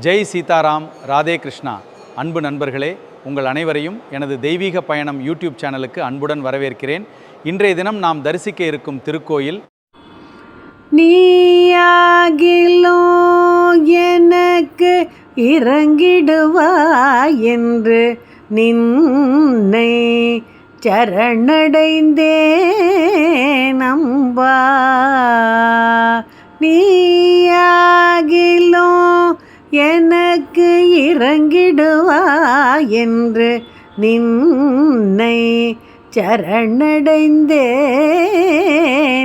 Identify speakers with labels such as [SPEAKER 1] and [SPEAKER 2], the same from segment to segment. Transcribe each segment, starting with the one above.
[SPEAKER 1] ஜெய் சீதாராம், ராதே கிருஷ்ணா. அன்பு நண்பர்களே, உங்கள் அனைவரையும் எனது தெய்வீக பயணம் யூடியூப் சேனலுக்கு அன்புடன் வரவேற்கிறேன். இன்றைய தினம் நாம் தரிசிக்க இருக்கும் திருக்கோயில்
[SPEAKER 2] நீயாகிலோ எனக்கு இறங்கிடுவாய் என்று நின்னை சரணடைந்தே நம்பா. நீயாகிலோ எனக்கு இறங்கிடுவாய் என்று நின்னை சரணடைந்தே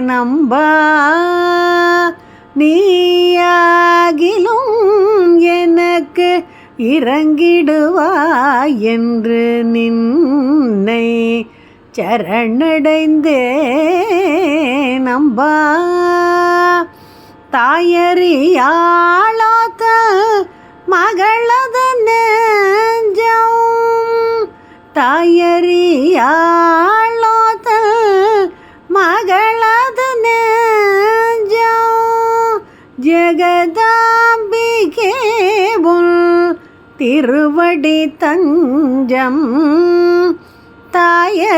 [SPEAKER 2] நம்பா. நீயாகிலும் எனக்கு இறங்கிடுவாய் என்று நின்னை சரணடைந்தே நம்பா. தாயறியாளாத மகளத நெஞ்சம், தாயறியாளாத மகளத நெஞ்சம், ஜெகதாம்பிகே உன் திருவடி தஞ்சம். தாயறியாளாத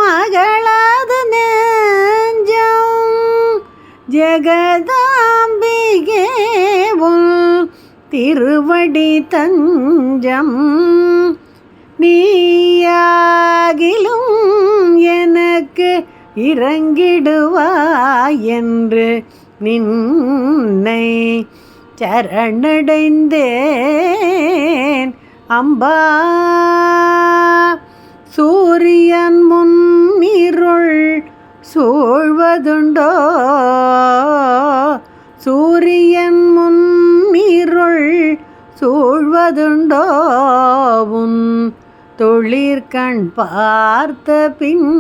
[SPEAKER 2] மகளது நெஞ்சம், ஜெகதாம்பிகே உன் திருவடி தஞ்சம். நீயாகிலும் எனக்கு இறங்கிடுவாய் என்று நின்னை சரணடைந்தேன் அம்பா. சூரியன் முன் இருள் சூழ்வதுண்டோ, சூரியன் முன் இருள் சூழ்வதுண்டோ, உன் தொழிற்கண் பார்த்த பின்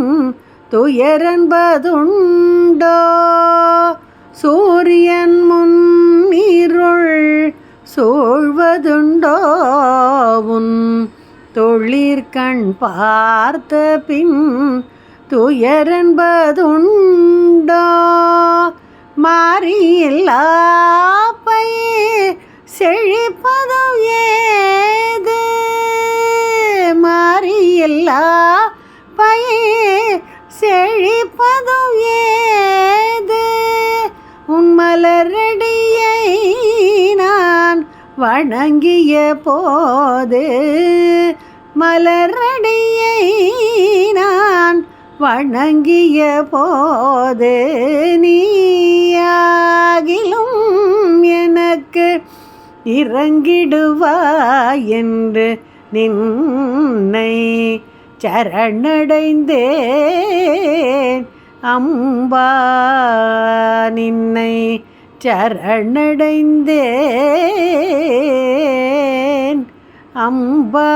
[SPEAKER 2] துயரென்பதுண்டோ. சூரியன் முன் இருள் சூழ்வதுண்டோ, உன் தொழிற்கண் பார்த்த பின் துயரென்பதுண்டோ. மாறியில்லா பயிர் செழிப்பதும் ஏது, மாறியில்லா பயிர் செழிப்பதும் ஏது. உன் மலரடியை நான் வணங்கிய போது, மலரடியை நான் வணங்கிய போது, நீயாகிலும் எனக்கு இறங்கிடுவாய் என்று நின்னை சரணடைந்தேன் அம்பா. நின்னை சரணடைந்தேன் அம்பா.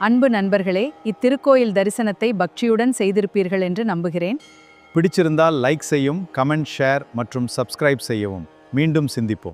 [SPEAKER 3] அன்பு நண்பர்களே, இத்திருக்கோயில் தரிசனத்தை பக்தியுடன் செய்திருப்பீர்கள் என்று நம்புகிறேன்.
[SPEAKER 1] பிடிச்சிருந்தால் லைக் செய்யும், கமெண்ட், ஷேர் மற்றும் சப்ஸ்கிரைப் செய்யவும். மீண்டும் சிந்திப்போம்.